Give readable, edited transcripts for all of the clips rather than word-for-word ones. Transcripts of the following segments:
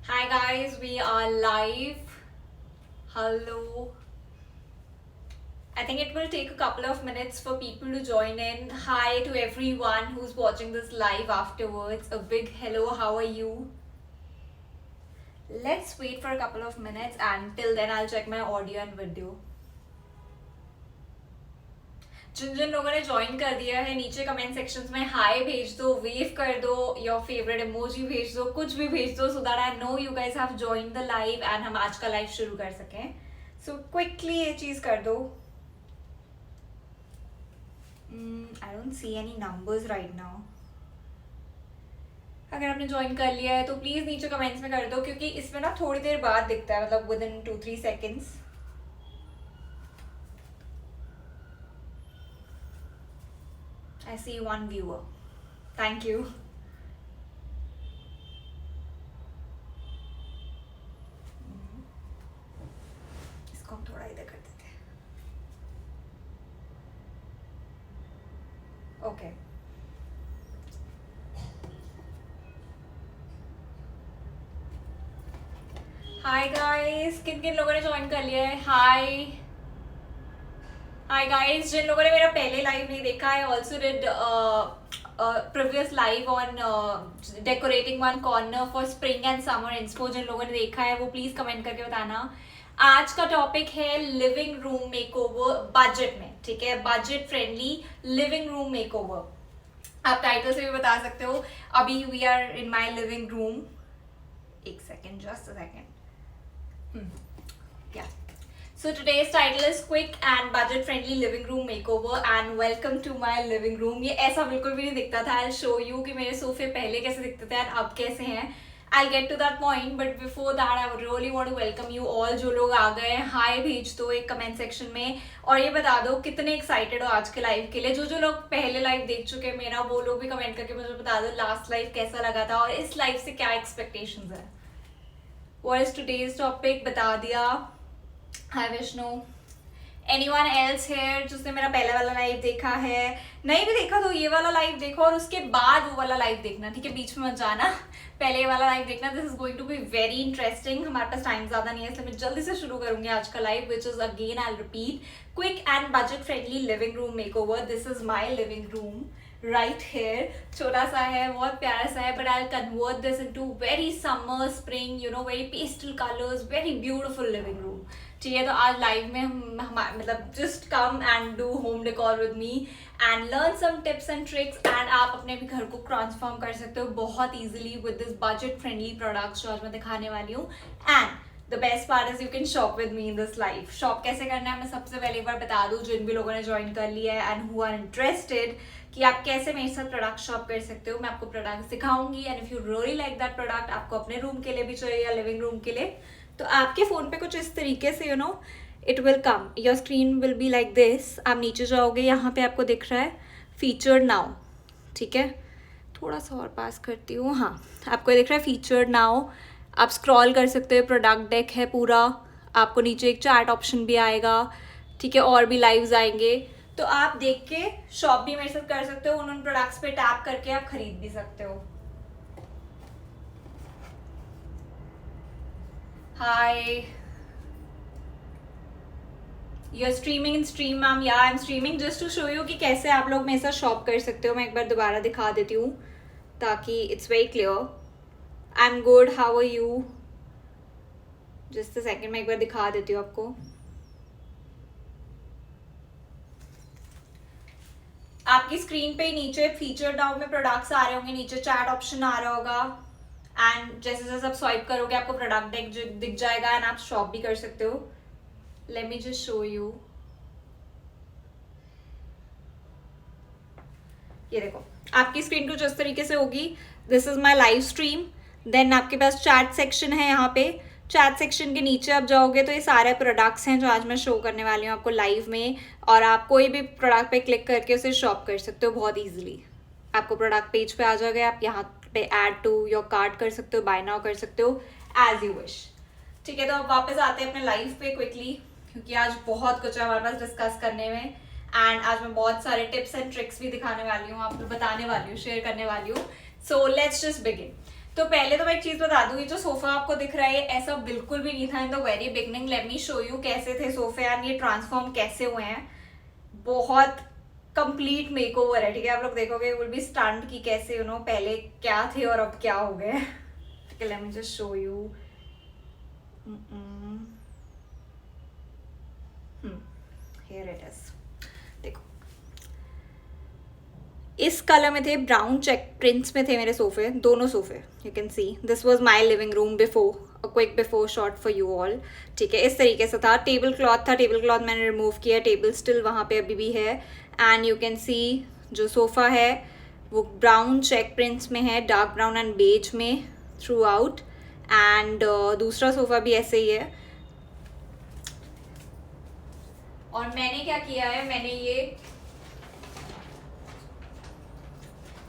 Hi guys, we are live. Hello. I think it will take a couple of minutes for people to join in. Hi to everyone who's watching this live afterwards. A big hello, how are you? Let's wait for a couple of minutes and till then I'll check my audio and video. जिन जिन लोगों ने join कर दिया है नीचे comment sections में हाय भेज दो, wave कर दो, योर फेवरेट इमोजी भेज दो, कुछ भी भेज दो so that I know you guys have join the live and हम आज का लाइव शुरू कर सकें. सो क्विकली ये चीज कर दो. I don't see any numbers right now. अगर आपने ज्वाइन कर लिया है तो प्लीज नीचे कमेंट्स में कर दो क्योंकि इसमें ना थोड़ी देर बाद दिखता है, मतलब with in 2-3 seconds. I see one viewer. Thank you. इसको हम थोड़ा इधर कर देते हैं. Okay. Hi guys, किन किन लोगों ने ज्वाइन कर लिया है? Hi. हाय गाइस, जिन लोगों ने मेरा पहले लाइव नहीं देखा है also did previous live on decorating one corner for spring and summer inspo. जिन लोगों ने देखा है वो प्लीज कमेंट करके बताना. आज का टॉपिक है लिविंग रूम मेकओवर बजट में. ठीक है, budget friendly living room makeover. आप टाइटल से भी बता सकते हो. अभी we are in my living room. एक second, just a second. So today's title is quick and budget friendly living room makeover and welcome to my living room. ये ऐसा बिल्कुल भी नहीं दिखता था. I'll show you कि मेरे सोफे पहले कैसे दिखते थे और अब कैसे हैं. I'll get to that point, but before that I would really want to welcome you all. जो लोग आ गए हैं हाय भेज दो एक कमेंट सेक्शन में और ये बता दो कितने एक्साइटेड हो आज के लाइव के लिए. जो लोग पहले लाइव देख चुके हैं मेरा वो लोग भी कमेंट करके मुझे बता दो लास्ट लाइव कैसा लगा था और इस लाइव से क्या एक्सपेक्टेशंस है. What is today's topic बता दिया. हाय विष्णु. एनीवन एल्स हेयर जिसने मेरा पहले वाला लाइव देखा है? नहीं भी देखा तो ये वाला लाइव देखो और उसके बाद वो वाला लाइव देखना. ठीक है, बीच में मत जाना, पहले वाला लाइव देखना. This is going to be very interesting. हमारे पास टाइम ज्यादा नहीं है इसलिए मैं जल्दी से शुरू करूंगी आज का live which is again I repeat quick and budget friendly living room makeover. This is my living room right here. छोटा सा है, बहुत प्यारा सा है, but I convert this into very summer spring you know very pastel colours, very beautiful living room. ठीक है, तो आज लाइव में हम मतलब just come and do home decor with me and learn some tips and tricks and आप अपने भी घर को ट्रांसफॉर्म कर सकते हो बहुत easily with this budget friendly products जो आज मैं दिखाने वाली हूँ. And the best part is you can shop with me in this live. Shop कैसे करना है मैं सबसे पहले एक बार बता दूँ जिन भी लोगों ने ज्वाइन कर लिया है एंड हु आर इंटरेस्टेड कि आप कैसे मेरे साथ प्रोडक्ट शॉप कर सकते हो. मैं आपको प्रोडक्ट सिखाऊंगी and if you really like that product, आपको अपने रूम के लिए भी चाहिए या लिविंग रूम के लिए, तो आपके फोन पे कुछ इस तरीके से you know it will come. Your screen will be like this. आप नीचे जाओगे, यहाँ पे आपको दिख रहा है फीचर्ड नाउ. ठीक है, थोड़ा सा और पास करती हूँ. हाँ, आपको दिख रहा है फीचर्ड नाउ. आप स्क्रॉल कर सकते हो, प्रोडक्ट डेक है पूरा. आपको नीचे एक चैट ऑप्शन भी आएगा. ठीक है, और भी लाइव्स आएंगे तो आप देख के शॉप भी मेरे साथ कर सकते हो. उन प्रोडक्ट्स पे टैप करके आप खरीद भी सकते हो. हाय, you're streaming in stream ma'am. Yeah, I'm streaming just to show you कि कैसे आप लोग मेरे साथ शॉप कर सकते हो. मैं एक बार दोबारा दिखा देती हूँ ताकि it's very clear. I'm good. How are you? Just a second, मैं एक बार दिखा देती हूँ आपको. आपकी स्क्रीन पे नीचे फीचर डाउन में प्रोडक्ट्स आ रहे होंगे, नीचे चैट ऑप्शन आ रहा होगा एंड जैसे जैसे आप स्वाइप करोगे आपको प्रोडक्ट डेक दिख जाएगा एंड आप शॉप भी कर सकते हो. Let me just show you. ये देखो आपकी स्क्रीन कुछ इस तरीके से होगी. This is my live stream. Then आपके पास चैट सेक्शन है. यहाँ पे चैट सेक्शन के नीचे आप जाओगे तो ये सारे प्रोडक्ट्स हैं जो आज मैं शो करने वाली हूँ आपको लाइव में और आप कोई भी प्रोडक्ट पे क्लिक करके उसे शॉप कर सकते हो बहुत ईजिली. आपको प्रोडक्ट पेज पे आ जाओगे, आप यहाँ पे ऐड टू योर कार्ट कर सकते हो, बाय नाउ कर सकते हो एज यू विश. ठीक है, तो अब वापस आते हैं अपने लाइव पे क्विकली क्योंकि आज बहुत कुछ है हमारे पास डिस्कस करने में एंड आज मैं बहुत सारे टिप्स एंड ट्रिक्स भी दिखाने वाली हूँ, आपको बताने वाली हूँ, शेयर करने वाली हूँ. So let's just begin. तो पहले तो मैं एक चीज बता दूं, ये जो सोफा आपको दिख रहा है ऐसा बिल्कुल भी नहीं था in the very beginning. Let me show you कैसे थे सोफे एंड ये ट्रांसफॉर्म कैसे हुए हैं। बहुत कंप्लीट मेकओवर है, ठीक है। आप लोग देखोगे विल बी स्टन्ड कि कैसे पहले क्या थे और अब क्या हो गए। Late me just show you. Here it is. देखो इस कलर में थे, ब्राउन चेक प्रिंट्स में थे मेरे सोफे, दोनों सोफे। You can see this was my living room before, a quick before shot for you all, ठीक है। इस तरीके से था। टेबल क्लॉथ था, टेबल क्लॉथ मैंने रिमूव किया, टेबल स्टिल वहाँ पे अभी भी है। एंड यू कैन सी जो सोफ़ा है वो ब्राउन चेक प्रिंट्स में है, डार्क ब्राउन एंड बेज में थ्रू आउट। एंड दूसरा सोफ़ा भी ऐसे ही है। और मैंने क्या किया है, मैंने ये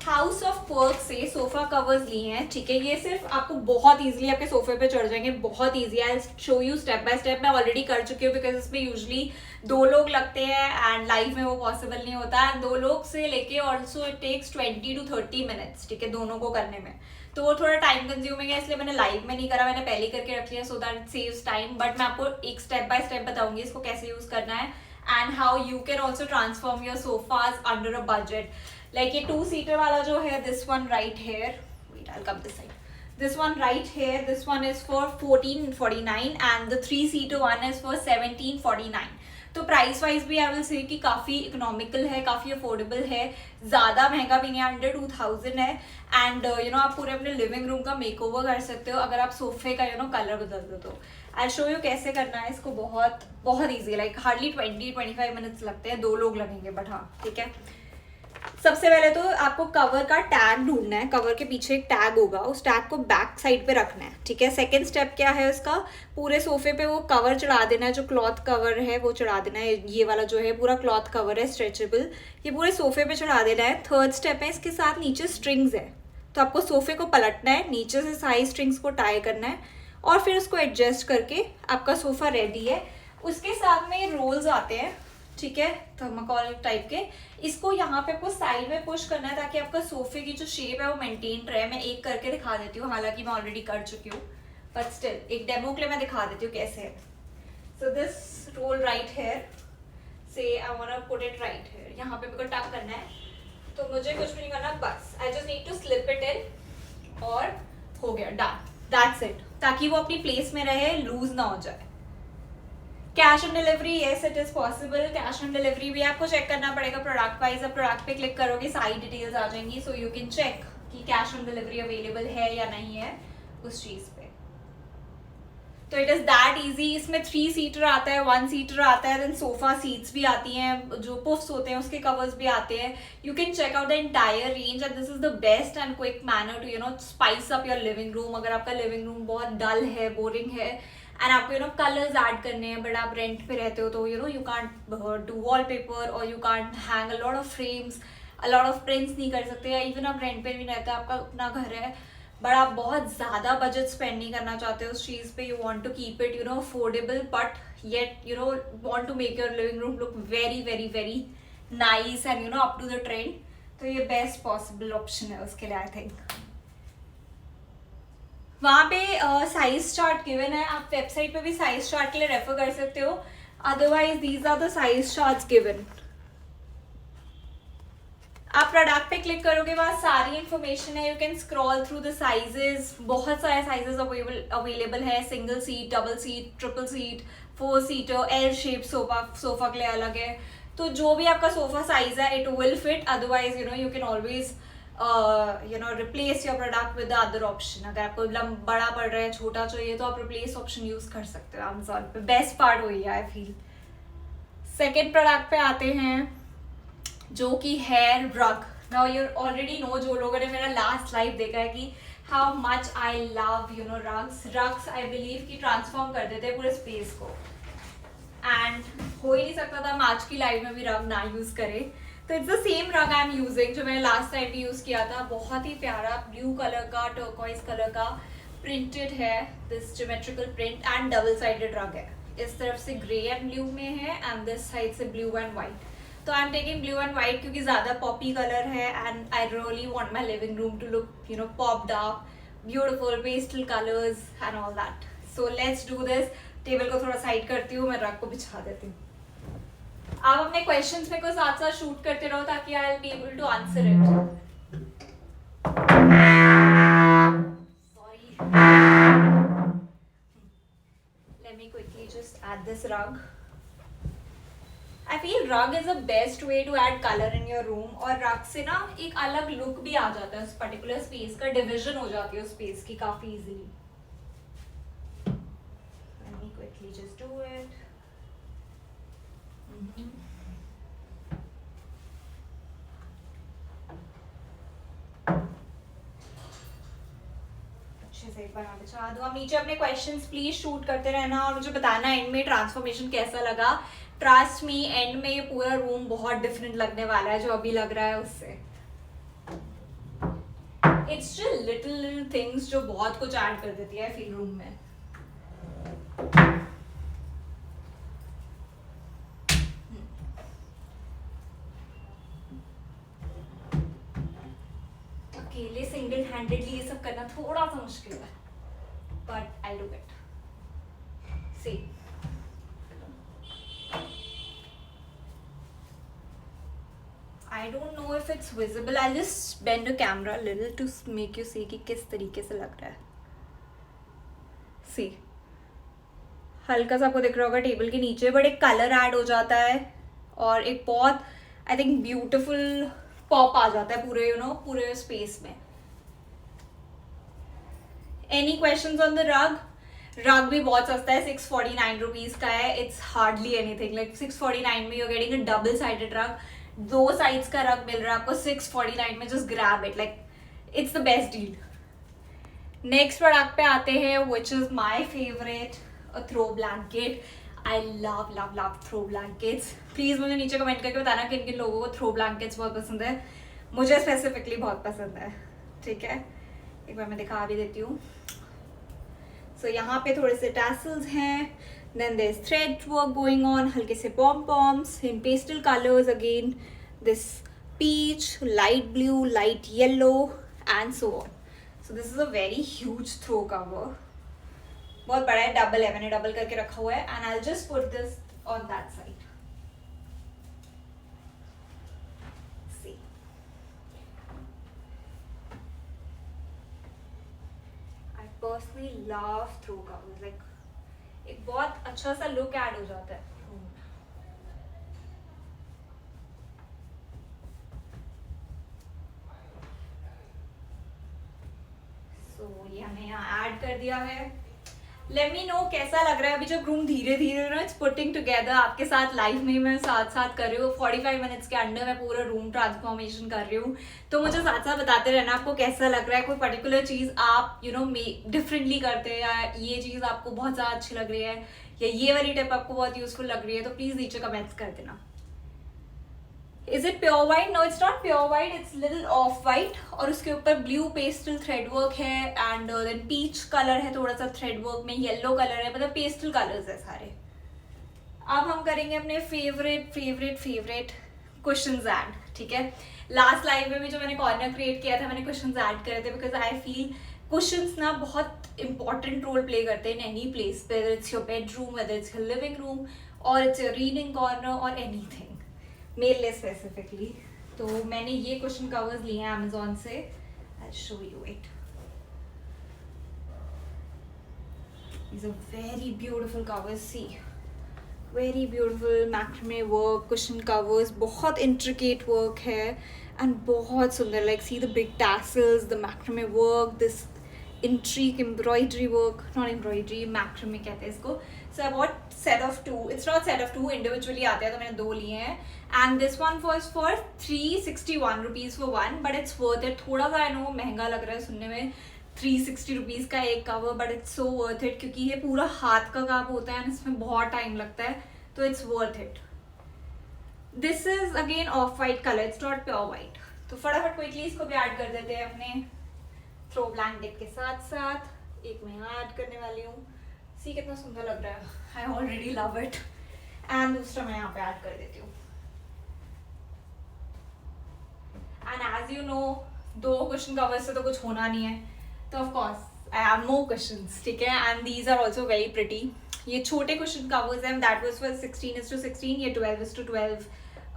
हाउस ऑफ पर्क से सोफा कवर्स लिए हैं, ठीक है। ये सिर्फ आपको बहुत इजीली आपके सोफे पे चढ़ जाएंगे, बहुत इजी है। Show you step by step. मैं ऑलरेडी कर चुकी हूँ बिकॉज इसमें यूजली 2 लोग लगते हैं एंड लाइफ में वो पॉसिबल नहीं होता। एंड 2 लोग से लेके also it takes 20 to 30 minutes, ठीक है, दोनों को करने में। तो वो थोड़ा टाइम कंज्यूमिंग है, इसलिए मैंने लाइव में नहीं करा, मैंने पहले ही करके रख लिया so that it saves time. But मैं आपको एक स्टेप बाय स्टेप बताऊंगी इसको कैसे यूज करना है and how you can also transform your sofas under a budget. Like ये 2-seater वाला जो है, this one right here, wait I will come this side, this one right here, this one is for 1449 and the 3-seater one is for 1749. तो price wise भी I will say कि काफ़ी economical है, काफ़ी affordable है, ज़्यादा महंगा भी नहीं है, अंडर 2000 है। एंड आप पूरे अपने लिविंग रूम का मेकओवर कर सकते हो अगर आप सोफे का कलर बदल दो तो। आई शो यू कैसे करना है इसको। बहुत बहुत ईजी, लाइक हार्डली 20-25 मिनट्स लगते हैं, 2 लोग लगेंगे बट हाँ, ठीक है। सबसे पहले तो आपको कवर का टैग ढूंढना है। कवर के पीछे एक टैग होगा, उस टैग को बैक साइड पे रखना है, ठीक है। सेकंड स्टेप क्या है उसका, पूरे सोफे पे वो कवर चढ़ा देना है, जो क्लॉथ कवर है वो चढ़ा देना है। ये वाला जो है पूरा क्लॉथ कवर है स्ट्रेचेबल, ये पूरे सोफे पे चढ़ा देना है। थर्ड स्टेप है, इसके साथ नीचे स्ट्रिंग्स है, तो आपको सोफे को पलटना है, नीचे से सारी स्ट्रिंग्स को टाई करना है और फिर उसको एडजस्ट करके आपका सोफा रेडी है। उसके साथ में ये रोल्स आते हैं, ठीक है, थर्माकोल टाइप के। इसको यहाँ पे आपको साइड में पुश करना है ताकि आपका सोफे की जो शेप है वो मेंटेन रहे। मैं एक करके दिखा देती हूँ, हालांकि मैं ऑलरेडी कर चुकी हूँ, बट स्टिल एक डेमो के लिए मैं दिखा देती हूँ कैसे है। So this roll right here से I want to put it right here, यहाँ पे मेरे को टक करना है, तो मुझे कुछ भी नहीं करना, बस I just need to slip it in और हो गया, डन, दैट्स इट। ताकि वो अपनी प्लेस में रहे, लूज ना हो जाए। Cash on delivery, yes it is possible. Cash on delivery भी आपको चेक करना पड़ेगा प्रोडक्ट वाइज। अब प्रोडक्ट पे क्लिक करोगे सारी डिटेल्स आ जाएंगी, सो यू कैन चेक कि कैश ऑन डिलीवरी अवेलेबल है या नहीं है उस चीज पे। तो इट इज दैट इजी। इसमें 3-seater आता है, 1-seater आता है, देन सोफा सीट्स भी आती हैं, जो पुफ्स होते हैं उसके कवर्स भी आते हैं। You can check out the entire range and this is the best and quick manner to spice up your living room. अगर आपका लिविंग रूम बहुत डल है, बोरिंग है एंड आपको कलर्स ऐड करने हैं, बट आप रेंट पे रहते हो तो यू कांट डू वॉलपेपर और you can't hang a lot of frames, a lot of prints नहीं कर सकते। या इवन आप रेंट पे भी रहते हैं, आपका अपना घर है बट आप बहुत ज़्यादा बजट स्पेंड नहीं करना चाहते उस चीज़ पे, you want to keep it affordable but yet want to make your living room look very very very nice and up to the trend. तो ये बेस्ट पॉसिबल ऑप्शन है उसके लिए आई थिंक। वहाँ पे साइज चार्ट गिवन है, आप website पे भी साइज चार्ट के लिए रेफर कर सकते हो, otherwise these are the size charts given. आप प्रोडक्ट पे क्लिक करोगे, वहाँ सारी इन्फॉर्मेशन है, you can scroll through the sizes. बहुत सारे साइजेस अवेलेबल है, single seat, double seat, triple seat, 4-seater, L shape sofa के लिए अलग है। तो जो भी आपका सोफा साइज है it will fit, otherwise you can always replace your product with the other option. अगर आपको बड़ा पड़ रहा है, छोटा चाहिए, तो आप रिप्लेस ऑप्शन यूज कर सकते हो अमेजोन पे। बेस्ट पार्ट वही है आई फील। सेकेंड प्रोडक्ट पे आते हैं जो कि हेयर रग। नाउ यू ऑलरेडी नो, जो लोगों ने मेरा लास्ट लाइव देखा है, कि how much I love rugs I believe कि ट्रांसफॉर्म कर देते हैं पूरे स्पेस को। एंड हो ही नहीं सकता था हम आज की लाइव में भी रग ना यूज करें। तो इट्स द सेम रग आई एम यूजिंग जो मैंने लास्ट टाइम भी यूज किया था। बहुत ही प्यारा ब्लू कलर का, टर्कोइज कलर का प्रिंटेड है, this geometrical print and double sided रग है। इस तरफ से ग्रे एंड ब्लू में है एंड दिस साइड से ब्लू एंड व्हाइट। तो I am taking blue and white क्योंकि ज़्यादा पॉपी कलर है and I really want my living room to look popped up beautiful pastel colours and all that. So let's do this. Table को थोड़ा side करती हूँ, मैं रग को बिछा देती हूँ. आप अपने क्वेश्चंस में को साथ साथ शूट करते रहो ताकि I will be able to answer it. Sorry. Let me quickly just add this rug. I feel rug is the best way to add colour in your room. और रग से ना एक अलग लुक भी आ जाता है उस पर्टिकुलर स्पेस का, डिविजन हो जाती है उस स्पेस की काफी easily. Late me quickly just do it. अच्छे से एक बार मैं बिछा दूं. आप नीचे अपने क्वेश्चंस प्लीज शूट करते रहना और मुझे बताना एंड में ट्रांसफॉर्मेशन कैसा लगा. ट्रस्ट मी, एंड में ये पूरा रूम बहुत डिफरेंट लगने वाला है जो अभी लग रहा है उससे. It's just little little things जो बहुत कुछ ऐड कर देती है फील रूम में. अकेले सिंगल हैंडेडली ये सब करना थोड़ा सा मुश्किल है, but I do it. See, I don't know if it's visible. I'll just bend the camera a little to make you see कि किस तरीके से लग रहा है. See, हल्का सा आपको दिख रहा होगा टेबल के नीचे, बट एक कलर ऐड हो जाता है और एक बहुत आई थिंक ब्यूटिफुल पॉप आ जाता है पूरे पूरे स्पेस में. Any questions on the rug? रग भी बहुत सस्ता है, 649 रुपीज का है. It's hardly anything. लाइक 649 में you are getting a double sided rug. 2 sides का रग मिल रहा है आपको 649 में. Just grab it, like it's the best deal. Next product पे आते हैं, which is my favourite, a throw blanket. I love love love throw blankets. Please मुझे नीचे कमेंट करके बताना किन किन लोगों को थ्रो ब्लैंकेट्स बहुत पसंद है. मुझे स्पेसिफिकली बहुत पसंद है. ठीक है, एक बार मैं दिखा भी देती हूँ. सो यहाँ पे थोड़े से टैसल्स हैं. Then there's thread work going on, हल्के से pom-poms in pastel colors again. This peach, light blue, light yellow, and so on. So this is a very huge throw cover. बहुत बड़ा है, डबल है, मैंने डबल करके रखा हुआ है. And I'll just put this on that side. See. I personally love throw covers. Like एक बहुत अच्छा सा लुक ऐड हो जाता है. सो ये हमने यहाँ ऐड कर दिया है. लेट मी नो कैसा लग रहा है अभी जब रूम धीरे धीरे ना इट्स पुटिंग टुगेदर. आपके साथ लाइव में मैं साथ साथ कर रही हूँ. 45 मिनट्स के अंडर मैं पूरा रूम ट्रांसफॉर्मेशन कर रही हूँ. तो मुझे साथ साथ बताते रहना आपको कैसा लग रहा है. कोई पर्टिकुलर चीज़ आप डिफरेंटली करते हैं, या ये चीज़ आपको बहुत ज़्यादा अच्छी लग रही है, या ये वाली टिप आपको बहुत यूजफुल लग रही है, तो प्लीज़ नीचे कमेंट्स कर देना. Is it pure white? No, it's not pure white, it's little off white. और उसके ऊपर ब्लू पेस्टल थ्रेड वर्क है, एंड देन पीच कलर है थोड़ा सा थ्रेड वर्क में, येलो कलर है, मतलब पेस्टल कलर्स है सारे. अब हम करेंगे अपने favourite favourite favourite questions add. ठीक है, लास्ट लाइव में भी जो मैंने कॉर्नर क्रिएट किया था मैंने क्वेश्चंस ऐड करे थे, बिकॉज आई फील क्वेश्चंस ना बहुत इंपॉर्टेंट रोल प्ले करते हैं in any place, whether it's your bedroom, whether it's your living room, और इट्स योर रीडिंग कॉर्नर, और एनीथिंग मेरे लिए स्पेसिफिकली. तो मैंने ये क्वेश्चन कवर्स लिए हैं अमेजोन से. आई show you it. These are very beautiful covers. See, very beautiful macrame work, cushion covers, बहुत intricate work है and बहुत सुंदर. Like see the big tassels, the macrame work, this intrigue embroidery work, not embroidery, macrame कहते हैं इसको. So I bought set of 2. It's not set of 2, individually आते हैं, तो मैंने 2 लिए हैं. And this one was for 361 rupees for one, but it's worth it. थोड़ा सा I know महंगा लग रहा है सुनने में, 360 रुपीज़ का एक cover, but it's so worth it क्योंकि ये पूरा हाथ का काम होता है, इसमें बहुत टाइम लगता है, तो it's worth it. This is again of white colour, it's not pure white. तो फटाफट क्विकली इसको भी ऐड कर देते हैं अपने थ्रो ब्लैंकेट के साथ साथ. एक मैं यहाँ ऐड करने वाली हूँ. सी कितना सुंदर लग रहा है, I already love it. And दूसरा मैं यहाँ पे ऐड कर देती हूँ. And as you know 2 cushion cover से तो कुछ होना नहीं है. तो of course I have more cushions, ठीक है, and these are also very pretty. ये छोटे क्वेश्चन कवर्स हैं, दैट वाज फॉर 16:16, ये 12:12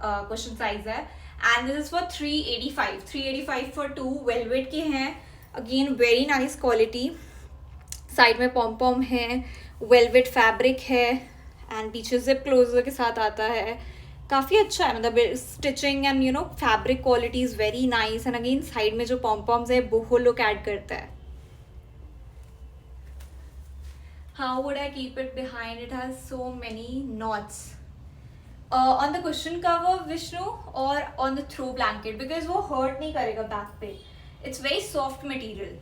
क्वेश्चन साइज है. And this is for 385 for 2 velvet के हैं. Again very nice quality. Side में पॉम पॉम है, वेलवेट फैब्रिक है एंड पीछे जिप क्लोजर के साथ आता है. काफ़ी अच्छा है, मतलब stitching and you no fabric quality is very nice. And again side में जो पॉम पॉम्स है वो लुक ऐड करता है. How would I keep it behind, it has so many knots on the cushion cover विष्णु और on the throw blanket, because वो हर्ट नहीं करेगा बैक पे. It's very soft material.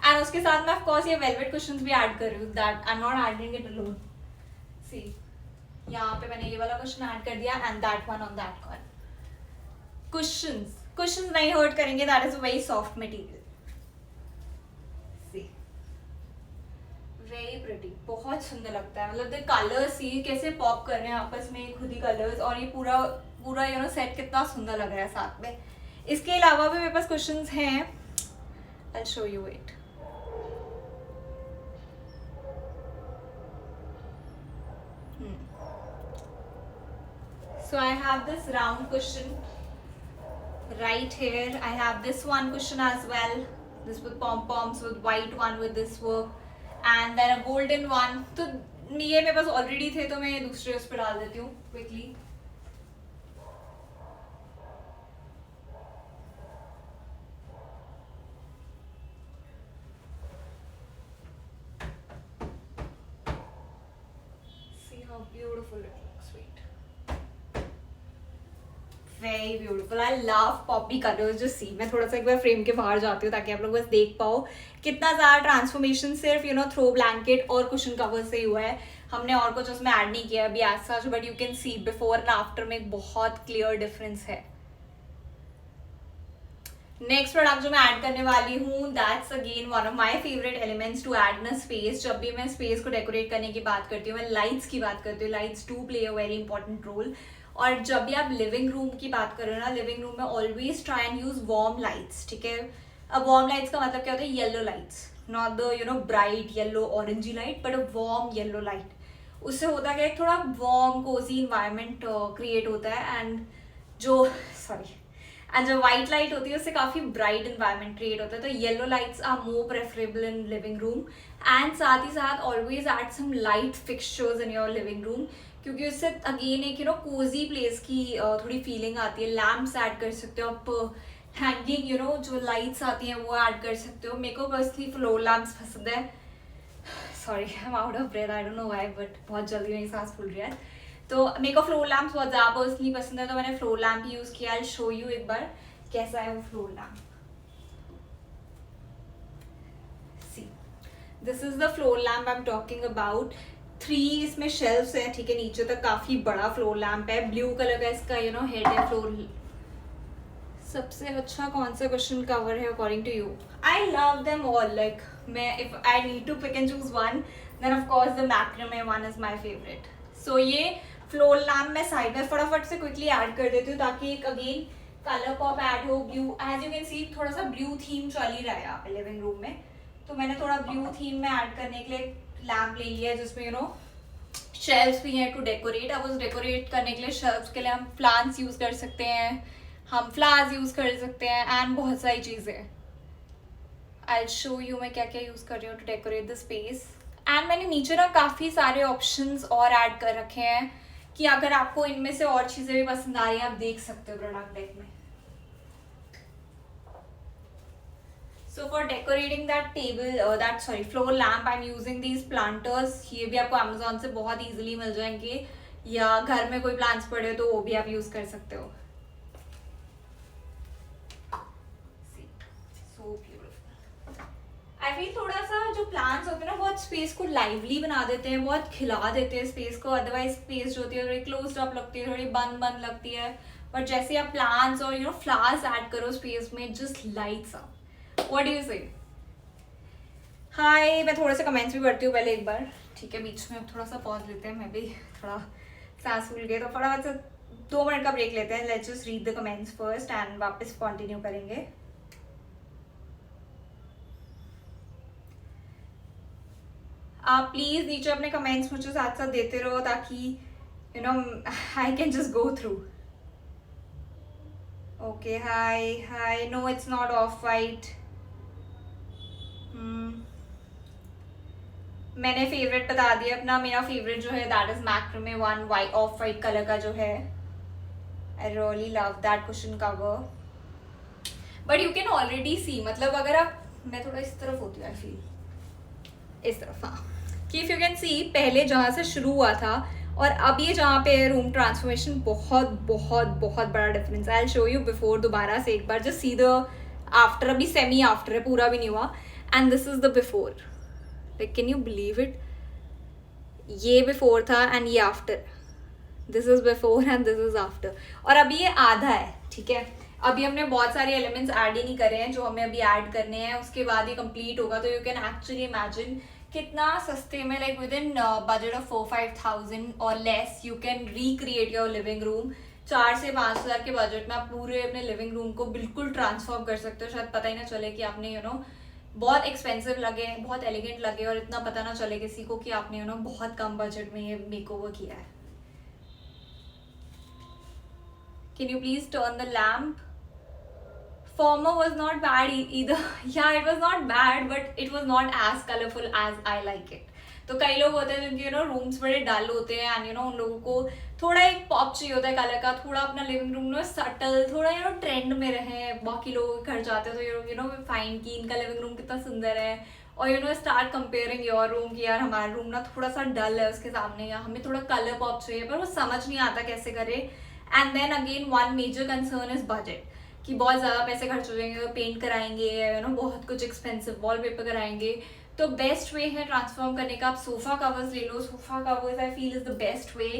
And उसके साथ मैं ऑफकोर्स ये वेलवेट कुशंस भी ऐड कर रही हूँ, that I am not adding it alone. See यहाँ पे मैंने ये वाला क्वेश्चन ऐड कर दिया and that one on that one. Cushions नहीं हर्ट करेंगे, that is a very soft material. See very pretty, बहुत सुंदर लगता है. मतलब द कलर्स सी कैसे पॉप कर रहे हैं आपस में, खुद ही कलर्स, और ये पूरा पूरा यू नो सेट कितना सुंदर लग रहा है साथ में. इसके अलावा भी मेरे पास क्वेश्चंस हैं, I will show you it. So I have this round cushion right here. I have this one cushion as well. This with pom poms, with white one with this work, and then a golden one. तो ये मेरे पास already थे, तो मैं ये दूसरे उस पर डाल देती हूँ quickly. See how beautiful it looks. Sweet. Very beautiful. I love Poppy colours. जो सी मैं थोड़ा सा एक बार फ्रेम के बाहर जाती हूँ ताकि आप लोग बस देख पाओ कितना ज़्यादा ट्रांसफॉर्मेशन सिर्फ यू नो थ्रो ब्लैंकेट और कुशन कवर से ही हुआ है. हमने और कुछ उसमें ऐड नहीं किया अभी as such, but you can see before and after में एक बहुत क्लियर डिफरेंस है. नेक्स्ट प्रोडक्ट जो मैं ऐड करने वाली हूँ, that's again one of my favourite elements to add in space. जब भी मैं स्पेस को डेकोरेट करने की बात करती हूँ, मैं लाइट्स की बात करती हूँ. Lights do play a very important role. और जब भी आप लिविंग रूम की बात करो ना, लिविंग रूम में always try and use warm lights, ठीक है. अब वार्म लाइट्स का मतलब क्या होता है, yellow lights, not the you know bright yellow orangey light, but a warm yellow light. उससे होता क्या है, थोड़ा वार्म कोजी इन्वायरमेंट क्रिएट होता है. एंड जो वाइट लाइट होती है उससे काफ़ी ब्राइट इन्वायरमेंट क्रिएट होता है. तो yellow lights are more preferable in living room. And साथ ही साथ always add some light fixtures in your living room, क्योंकि उससे अगेन एक यू नो कोजी प्लेस की थोड़ी फीलिंग आती है. लैम्प्स ऐड कर सकते हो आप, हैंगिंग यू नो जो लाइट्स आती हैं वो ऐड कर सकते हो. मेरे को पर्सनली फ्लोर लैम्प्स पसंद है. Sorry I am out of breath, I don't know why, but बहुत जल्दी मेरी सांस फूल रही है. तो मेरे को फ्लोर लैम्प्स बहुत ज़्यादा पर्सनली पसंद है, तो मैंने फ्लोर लैम्प यूज़ किया. आई शो यू एक बार कैसा है वो floor lamp. See this is the floor lamp I am talking about. 3 इसमें शेल्फ्स है, ठीक है, नीचे तक काफ़ी बड़ा फ्लोर लैम्प है. ब्लू कलर का इसका यू नो हेड है. फ्लोर सबसे अच्छा कौन सा क्वेश्चन कवर है according to you? I love them all. Like मैं if I need to pick and choose one, then of course the macrame one is my favourite. So ये floor lamp मैं side में फटाफट से quickly add कर देती हूँ ताकि एक अगेन कलर पॉप ऐड हो. Blue, as you can see थोड़ा सा ब्लू थीम चल ही रहा है यहाँ पे लिविंग रूम में, तो मैंने थोड़ा ब्लू थीम में ऐड करने के लिए लैम्प ले लिया है जिसमें यू नो शेल्फ्स भी हैं टू डेकोरेट. अब उस डेकोरेट करने के लिए शेल्फ्स के लिए हम प्लांट्स यूज़ कर सकते हैं, हम फ्लावर्स यूज़ कर सकते हैं एंड बहुत सारी चीज़ें. आई विल शो यू मैं क्या क्या यूज़ कर रही हूँ to decorate the space. And मैंने नीचे ना काफ़ी सारे ऑप्शंस और ऐड कर रखे हैं कि अगर आपको इनमें से और चीज़ें भी पसंद आ रही हैं आप देख सकते हो प्रोडक्ट डेक में. So for decorating that table, floor lamp, I'm using these planters. ये भी आपको Amazon से बहुत easily मिल जाएंगे, या घर में कोई plants पड़े तो वो भी आप use कर सकते हो. See, so beautiful. I feel थोड़ा सा जो plants होते हैं ना बहुत space को lively बना देते हैं, बहुत खिला देते हैं space को. Otherwise space जो होती है थोड़ी closed up लगती है, थोड़ी बंद लगती है. But जैसे आप plants और you know flowers add करो space में, just lights up. What do you say? हाय, मैं थोड़े से कमेंट्स भी पढ़ती हूँ पहले एक बार, ठीक है. बीच में थोड़ा सा पॉज लेते हैं, मैं भी थोड़ा सांस फूल गई तो फटाफट से 2 मिनट का ब्रेक लेते हैं. Let's just read the comments first and वापस कंटिन्यू करेंगे. आप प्लीज नीचे अपने कमेंट्स मुझे साथ साथ देते रहो ताकि you know I can just go through. Okay hi hi. No it's not off white. मैंने फेवरेट बता दिया अपना. मेरा फेवरेट जो है that is macrame one white off white colour का जो है. I really love that cushion cover. But you can already see, मतलब अगर आप, मैं थोड़ा इस तरफ होती हूँ, आई फील इस तरफ, हाँ, कि इफ यू कैन सी पहले जहाँ से शुरू हुआ था और अब ये जहाँ पे रूम ट्रांसफॉर्मेशन, बहुत बहुत बहुत बड़ा difference. I will show you before दोबारा से एक बार, जस्ट सी द आफ्टर. अभी सेमी आफ्टर है, पूरा भी नहीं हुआ. And this is the before. Like can you believe it, ये बिफोर था एंड ये after. This is before and this is after. और अभी ये आधा है, ठीक है. अभी हमने बहुत सारे एलिमेंट्स ऐड ही नहीं करे हैं जो हमें अभी ऐड करने हैं. उसके बाद ये कंप्लीट होगा. तो यू कैन एक्चुअली इमेजिन कितना सस्ते में, like with in budget of 4-5,000 और less, you can recreate your living room. 4 से 5 हज़ार के बजट में आप पूरे अपने लिविंग रूम को बिल्कुल ट्रांसफॉर्म कर सकते हो. शायद पता ही ना चले कि आपने यू नो बहुत एक्सपेंसिव लगे, बहुत एलिगेंट लगे, और इतना पता ना चले किसी को कि आपने यू नो बहुत कम बजट में ये मेकओवर किया है. Can you please turn the lamp? Former was not bad either. Yeah, it was not bad, but it was not as colorful as I like it. तो कई लोग होते हैं जिनके यू नो रूम्स बड़े डल होते हैं एंड यू नो उन लोगों को थोड़ा एक पॉप चाहिए होता है कलर का. थोड़ा अपना लिविंग रूम में सटल, थोड़ा यू नो ट्रेंड में रहे. बाकी लोग घर जाते हैं तो यू नो फाइन कि इनका लिविंग रूम कितना सुंदर है, और you know start comparing your room कि यार हमारा रूम ना थोड़ा सा डल है उसके सामने, या हमें थोड़ा कलर पॉप चाहिए, पर वो समझ नहीं आता कैसे करे. And then again one major concern is budget, कि बहुत ज़्यादा पैसे खर्च हो जाएंगे, पेंट कराएंगे, यू नो बहुत कुछ एक्सपेंसिव वॉलपेपर कराएंगे. तो बेस्ट वे है ट्रांसफॉर्म करने का, आप सोफ़ा कवर्स ले लो. Sofa covers I feel is the best way.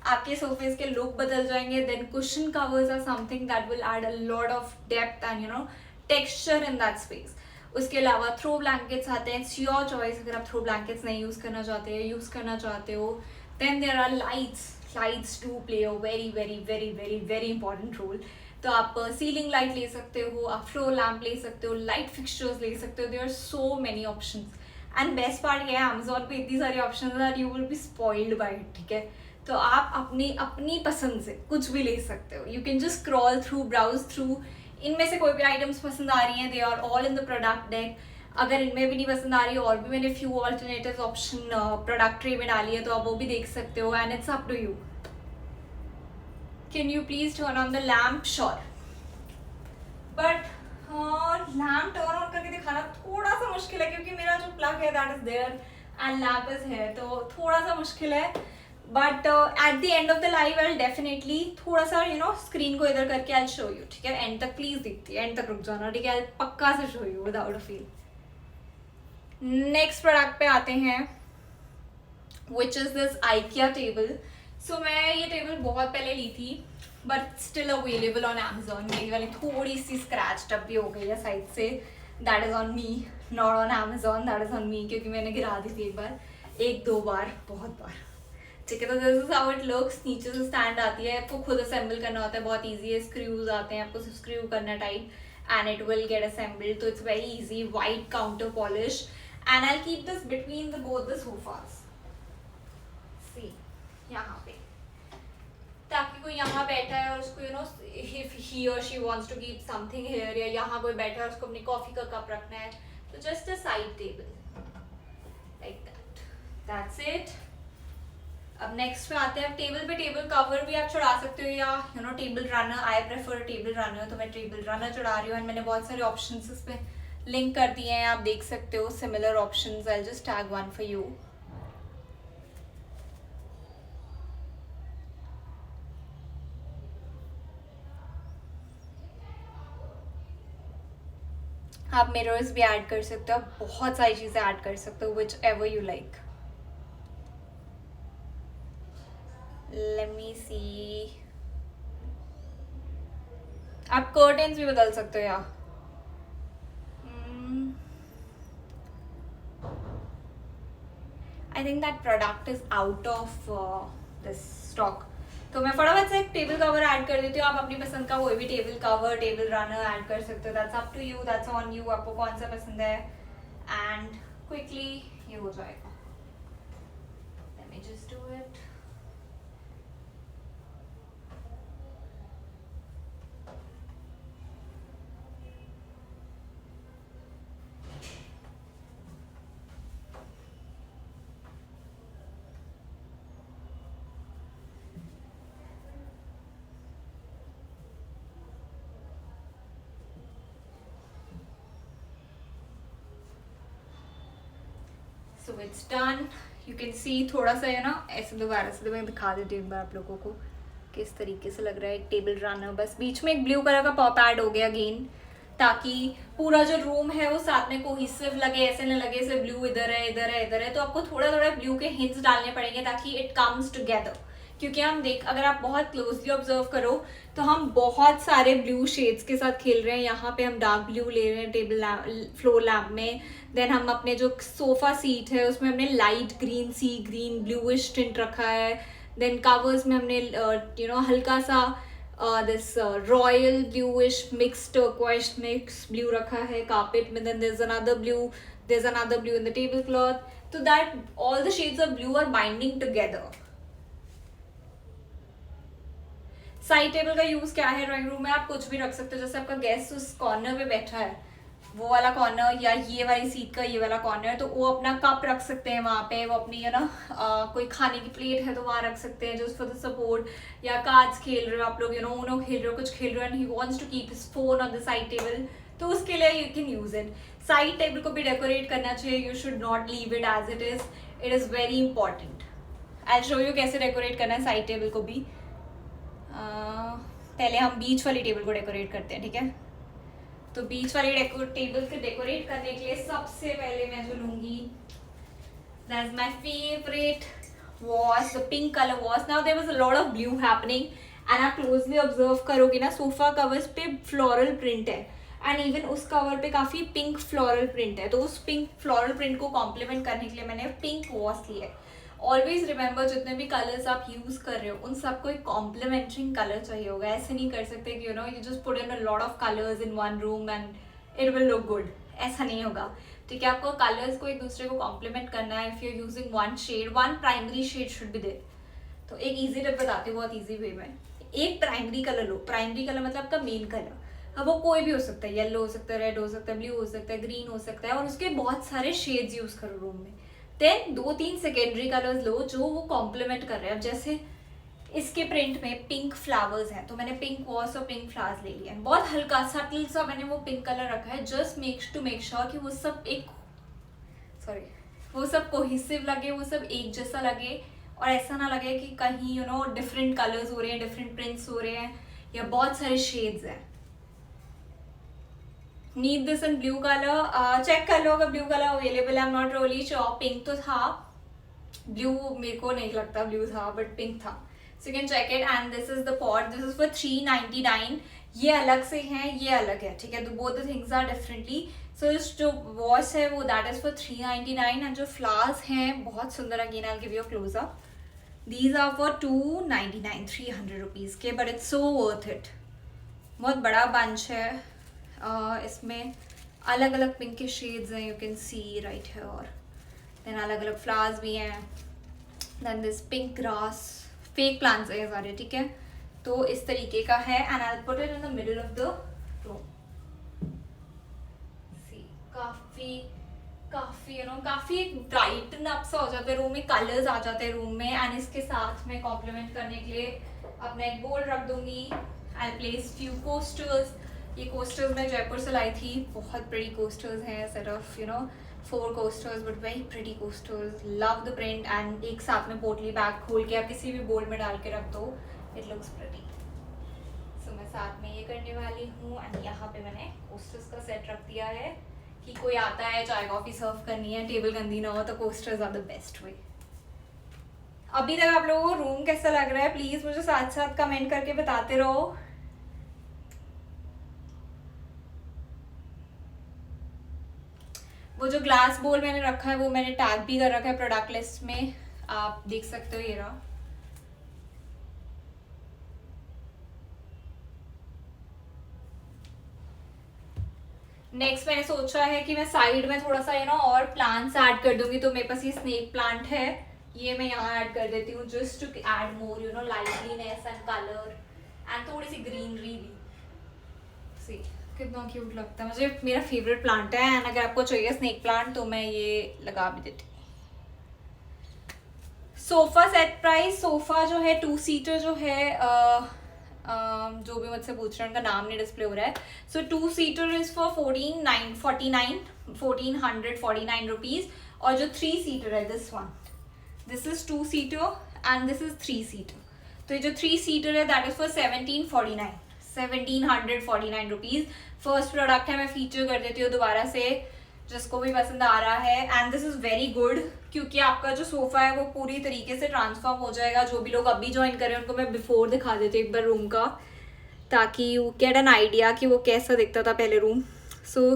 आपके सोफेज के लुक बदल जाएंगे. Then cushion covers are something that will add a lot of depth and you know texture in that space. उसके अलावा throw blankets आते हैं. It's your choice. अगर आप थ्रो ब्लैंकेट्स नहीं यूज़ करना चाहते हो, then there are lights to play a very very very very very important role. तो आप सीलिंग लाइट ले सकते हो, आप फ्लोर लैम्प ले सकते हो, लाइट फिक्सचर्स ले सकते हो. There are so many options. And best part ये है, अमेजोन पे इतनी सारी ऑप्शंस हैं, you will be spoiled by it. ठीक है, तो आप अपनी पसंद से कुछ भी ले सकते हो. You can just scroll through, browse through. इनमें से कोई भी आइटम्स पसंद आ रही हैं, they are all in the product deck. अगर इनमें भी नहीं पसंद आ रही है, और भी मैंने few alternative option product tray में डाली है, तो आप वो भी देख सकते हो. And it's up to you. Can you please turn on the lamp? Sure. But lamp turn on करके दिखाना थोड़ा सा मुश्किल है, क्योंकि मेरा जो प्लग है that is there and lamp is है, तो थोड़ा सा मुश्किल है. But at the end of the live I will definitely थोड़ा सा यू नो स्क्रीन को इधर करके आई शो यू. ठीक है, एंड तक प्लीज दिखती है, एंड तक रुक जाना. ठीक है, पक्का से show you without a feel. Next product पे आते हैं, which is this IKEA table. So मैं ये टेबल बहुत पहले ली थी, but still available on Amazon. मेरी वाली थोड़ी सी स्क्रैच अप भी हो गई है साइड से. That is on me, not on Amazon. That is on me, क्योंकि मैंने गिरा दी थी एक दो बार, बहुत बार. ठीक है, तो this is how it looks. नीचे से स्टैंड आती है, आपको खुद असेंबल करना होता है, बहुत ईजी है. स्क्रूज आते हैं, आपको सिर्फ स्क्रू करना tight and it will get assembled. तो it's very easy. White counter polish. And I keep this between the both the sofas. See यहाँ पे, ताकि कोई यहाँ बैठा है और उसको यू नो इफ ही और she wants to keep something here, या यहाँ कोई बैठा है और उसको अपनी कॉफी का कप रखना है, तो just a side table like that. That's it. अब नेक्स्ट पे आते हैं. टेबल पे टेबल कवर भी आप चढ़ा सकते हो, या you know table runner. I prefer table runner, तो मैं टेबल रनर चढ़ा रही हूँ. एंड मैंने बहुत सारे ऑप्शंस इस पे लिंक कर दिए हैं, आप देख सकते हो similar options. I just tag one for you. आप मिरर्स भी ऐड कर सकते हो, आप बहुत सारी चीज़ें ऐड कर सकते हो, whichever you like. Let me see. आप कर्टेन्स भी बदल सकते हो. यार I think that product is out of this stock. तो मैं फटाफट से एक टेबल कवर ऐड कर देती हूँ. आप अपनी पसंद का कोई भी table cover, table runner add कर सकते हो. That's up to you, that's on you, आपको कौन सा पसंद है. एंड क्विकली ये हो जाएगा. me just do it. So it's done. You can see थोड़ा सा है ना, ऐसे दोबारा से मैं दिखा देती हूँ एक बार आप लोगों को किस तरीके से लग रहा है. एक टेबल रनर, बस बीच में एक ब्लू कलर का पॉप ऐड हो गया अगेन, ताकि पूरा जो रूम है वो साथ में कोहिसिव लगे, ऐसे ना लगे से ब्लू इधर है इधर है इधर है. तो आपको थोड़ा थोड़ा ब्लू के हिंट्स डालने पड़ेंगे ताकि इट कम्स टुगेदर. क्योंकि हम देख, अगर आप बहुत क्लोजली ऑब्जर्व करो तो हम बहुत सारे ब्लू शेड्स के साथ खेल रहे हैं. यहाँ पे हम डार्क ब्लू ले रहे हैं टेबल फ्लोर लैम्प में. देन हम अपने जो सोफा सीट है उसमें हमने लाइट ग्रीन, सी ग्रीन, ब्लूइश टिंट रखा है. देन कवर्स में हमने हल्का सा this royal bluish mix turquoise mix blue रखा है. कार्पेट में then there's another blue in the tablecloth, so that all the shades of blue are binding together. Side table का यूज क्या है ड्राइंग रूम में? आप कुछ भी रख सकते हो. जैसे आपका गेस्ट उस कॉर्नर पे बैठा है, वो वाला कॉर्नर, या ये वाली सीट का ये वाला कॉर्नर, तो वो अपना कप रख सकते हैं वहाँ पे. वो अपनी कोई खाने की प्लेट है तो वहाँ रख सकते हैं जस्ट फॉर द सपोर्ट. या कार्ड्स खेल रहे हो आप लोग, ऊनो खेल रहे हो, कुछ खेल रहे हो, and he wants to keep his phone on the side table, तो उसके लिए you can use it. Side table को भी डेकोरेट करना चाहिए. You should not leave it as it is. It is very important. I show you कैसे decorate करना है साइड टेबल को भी. पहले हम बीच वाली टेबल को डेकोरेट करते हैं, ठीक है? तो बीच वाली टेबल को डेकोरेट करने के लिए सबसे पहले मैं जो लूंगी, that is my favourite vase, the pink colour vase. Now there was a lot of blue happening, and आप क्लोजली ऑब्जर्व करोगे ना, सोफा कवर्स पे फ्लोरल प्रिंट है, एंड इवन उस कवर पे काफ़ी पिंक फ्लोरल प्रिंट है. तो उस पिंक फ्लोरल प्रिंट को कॉम्प्लीमेंट करने के लिए मैंने पिंक वॉश ली है. ऑलवेज रिमेंबर, जितने भी कलर्स आप यूज कर रहे हो उन सबको एक कॉम्प्लीमेंटिंग कलर चाहिए होगा. ऐसे नहीं कर सकते कि you just put in a lot of colours in one room and it will look good. ऐसा नहीं होगा. ठीक है, आपको कलर्स को एक दूसरे को कॉम्प्लीमेंट करना है. If you are using one shade, one primary shade should be there. तो एक ईजी टिप बताती हूँ, बहुत ईजी वे में. एक प्राइमरी कलर लो. प्राइमरी कलर मतलब आपका मेन कलर. अब वो कोई भी हो सकता है, येलो हो सकता है, रेड हो सकता है, ब्लू हो सकता है, ग्रीन हो सकता है, और उसके बहुत सारे शेड्स यूज करो रूम में. देन 2-3 सेकेंडरी कलर्स लो जो वो कॉम्प्लीमेंट कर रहे हैं. अब जैसे इसके प्रिंट में पिंक फ्लावर्स हैं, तो मैंने पिंक वॉस और पिंक फ्लावर्स ले लिया है. बहुत हल्का सटल सा मैंने वो पिंक कलर रखा है, जस्ट मेक श्योर कि वो सब कोहिसिव लगे, वो सब एक जैसा लगे, और ऐसा ना लगे कि कहीं डिफरेंट कलर्स हो रहे हैं, डिफरेंट प्रिंट्स हो रहे हैं, या बहुत सारे शेड्स हैं. Need this in blue colour. Check कर लो अगर ब्लू कलर अवेलेबल है. I am not really sure. Pink तो था, ब्लू मेरे को नहीं लगता ब्लू था, बट पिंक था. So you can check it. And this is the pot. This is for 399. ये अलग से हैं, ये अलग है, ठीक है? तो both the things are differently. So जो वॉश है वो दैट इज फॉर 399, एंड जो फ्लावर्स हैं बहुत सुंदर. Again I will give you a close up. These are for 299, 300 rupees के, but it's so worth it. बहुत बड़ा बंच है. इसमें अलग अलग पिंक के शेड्स हैं, you can see right here. Then अलग अलग फ्लावर्स भी हैं. Then this pink grass, fake plants हैं सारे, ठीक है? तो इस तरीके का है, and I will put it in the middle of the room. See काफ़ी एक ब्राइटन अप सा हो जाता है रूम में, कलर्स आ जाते हैं रूम में. एंड इसके साथ में कॉम्प्लीमेंट करने के लिए अपना एक बोल रख दूंगी. I place few coasters. ये कोस्टर्स मैं जयपुर से लाई थी. बहुत बड़ी कोस्टर्स हैं, set of 4 coasters, but very pretty coasters. Love the print. And एक साथ में पोटली बैग खोल के आप किसी भी बोल में डाल के रख दो, इट लुक्स प्रिटी. सो मैं साथ में ये करने वाली हूँ. एंड यहाँ पे मैंने कोस्टर्स का सेट रख दिया है कि कोई आता है, चाय कॉफ़ी सर्व करनी है, टेबल गंदी ना हो, तो coasters are the best way. अभी तक आप लोगों को रूम कैसा लग रहा है प्लीज़ मुझे साथ साथ कमेंट करके बताते रहो. वो जो ग्लास बोल मैंने रखा है वो मैंने टैग भी कर रखा है प्रोडक्ट लिस्ट में, आप देख सकते हो. ये रहा. नेक्स्ट मैंने सोचा है कि मैं साइड में थोड़ा सा और प्लांट्स ऐड कर दूंगी. तो मेरे पास ये स्नेक प्लांट है ये मैं यहाँ ऐड कर देती हूँ just to add more you know liveliness and colour and थोड़ी सी ग्रीनरी भी। सी कितना क्यूट लगता है, मुझे मेरा फेवरेट प्लांट है। एंड अगर आपको चाहिए स्नेक प्लांट तो मैं ये लगा भी देती हूँ। सोफा सेट प्राइस, सोफा जो है 2 सीटर जो है जो भी मुझसे पूछ रहे हैं उनका नाम नहीं डिस्प्ले हो रहा है। सो 2 सीटर इज फॉर 1449 रुपीज। और जो 3 सीटर है this one, this is 2 seater and this is 3 seater. तो ये जो 3 सीटर है that is for 1749 rupees. First product है, मैं फीचर कर देती हूँ दोबारा से जिसको भी पसंद आ रहा है। And this is very good क्योंकि आपका जो सोफा है वो पूरी तरीके से ट्रांसफॉर्म हो जाएगा। जो भी लोग अभी ज्वाइन करें उनको मैं बिफोर दिखा देती हूँ एक बार रूम का, ताकि यू गेट एन आइडिया कि वो कैसा दिखता था पहले room. So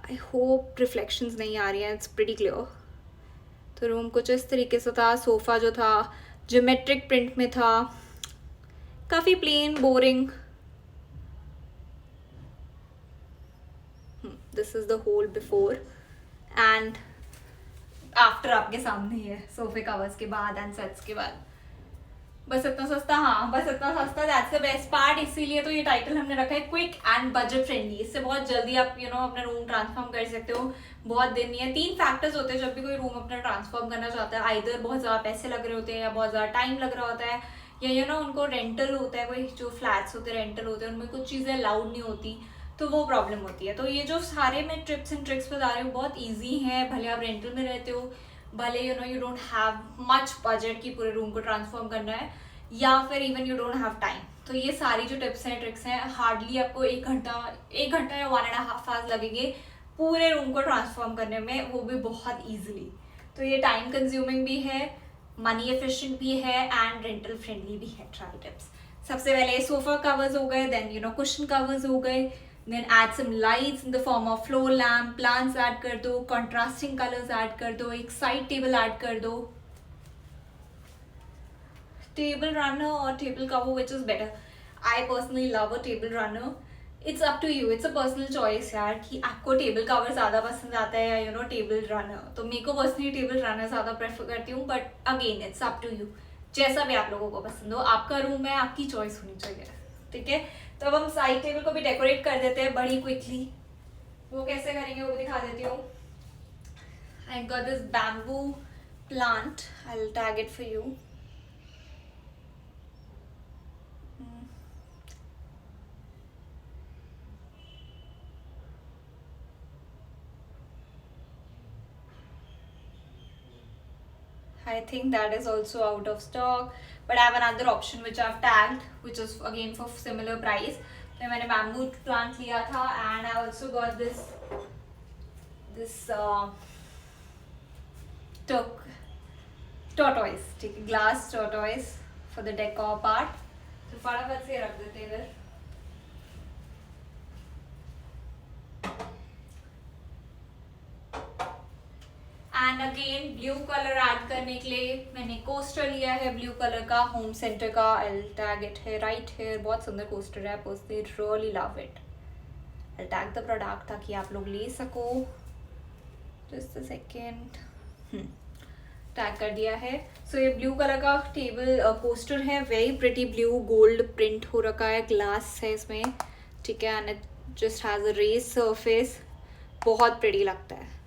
I hope reflections नहीं आ रही हैं, इट्स प्रीटी क्लियर। तो रूम कुछ इस तरीके से था। सोफ़ा जो था ज्योमेट्रिक प्रिंट में था, काफ़ी plain boring. This is the whole before and after आपके सामने ही है सोफे कवर्स के बाद एंड सेट्स के बाद। बस इतना सस्ता, हाँ बस इतना सस्ता, दैट्स द बेस्ट पार्ट। इसीलिए तो ये टाइटल हमने रखा है क्विक एंड बजट फ्रेंडली। इससे बहुत जल्दी आप यू नो अपना रूम ट्रांसफॉर्म कर सकते हो, बहुत दिन नहीं है। 3 फैक्टर्स होते हैं जब भी कोई रूम अपना ट्रांसफॉर्म करना चाहता है। आइदर बहुत ज़्यादा पैसे लग रहे होते हैं या बहुत ज़्यादा टाइम लग रहा होता है, या यू नो उनको रेंटल होता है, कोई जो फ्लैट्स होते हैं रेंटल होते हैं उनमें कुछ चीज़ें अलाउड नहीं होती, तो वो प्रॉब्लम होती है। तो ये जो सारे मैं टिप्स एंड ट्रिक्स बता रही हूँ बहुत ईजी हैं। भले आप रेंटल में रहते हो, भले you know you don't have much budget की पूरे रूम को ट्रांसफॉर्म करना है, या फिर even you don't have time, तो ये सारी जो टिप्स हैं ट्रिक्स हैं हार्डली आपको 1 घंटा या 1.5 आवर्स लगेंगे पूरे रूम को ट्रांसफॉर्म करने में, वो भी बहुत ईजिली। तो ये टाइम कंज्यूमिंग भी है, मनी एफिशिएंट भी है एंड रेंटल फ्रेंडली भी है। ट्राई टिप्स, सबसे पहले सोफा कवर्स हो गए, then you know cushion covers हो गए, then add some lights in the form of floor lamp, plants add कर दो, contrasting colors add कर दो, एक side table add कर दो। Table runner or table cover, which is better? I personally love a table runner. It's up to you, it's a personal choice यार कि आपको टेबल कवर ज़्यादा पसंद आता है या यू नो टेबल रनर। तो मेरे को पर्सनली टेबल रनर ज़्यादा प्रेफर करती हूँ, but again it's up to you, जैसा भी आप लोगों को पसंद हो। आपका रूम है, आपकी चॉइस होनी चाहिए, ठीक है। तो अब हम साइड टेबल को भी डेकोरेट कर देते हैं बड़ी क्विकली। वो कैसे करेंगे वो भी दिखा देती हूँ। I got this bamboo plant, I will tag it for you. I think that is also out of stock, but I have another option which I've tagged, which is again for similar price. तो मैंने bamboo plant लिया था and I also got this tortoise, ठीक है, glass tortoise for the decor part. तो फटाफट से रख देते हैं इधर। And again blue colour add करने के लिए मैंने कोस्टर लिया है ब्लू कलर का, होम सेंटर का। आई टैग इट है राइट हेयर, बहुत सुंदर कोस्टर है, personally really love it. I tag the product ताकि आप लोग ले सको। जस्ट अ सेकेंड, टैग कर दिया है। सो ये ब्लू कलर का टेबल कोस्टर है, very pretty blue gold print हो रखा है, ग्लास है इसमें, ठीक है, and it just has a raised surface, बहुत प्रिटी लगता है।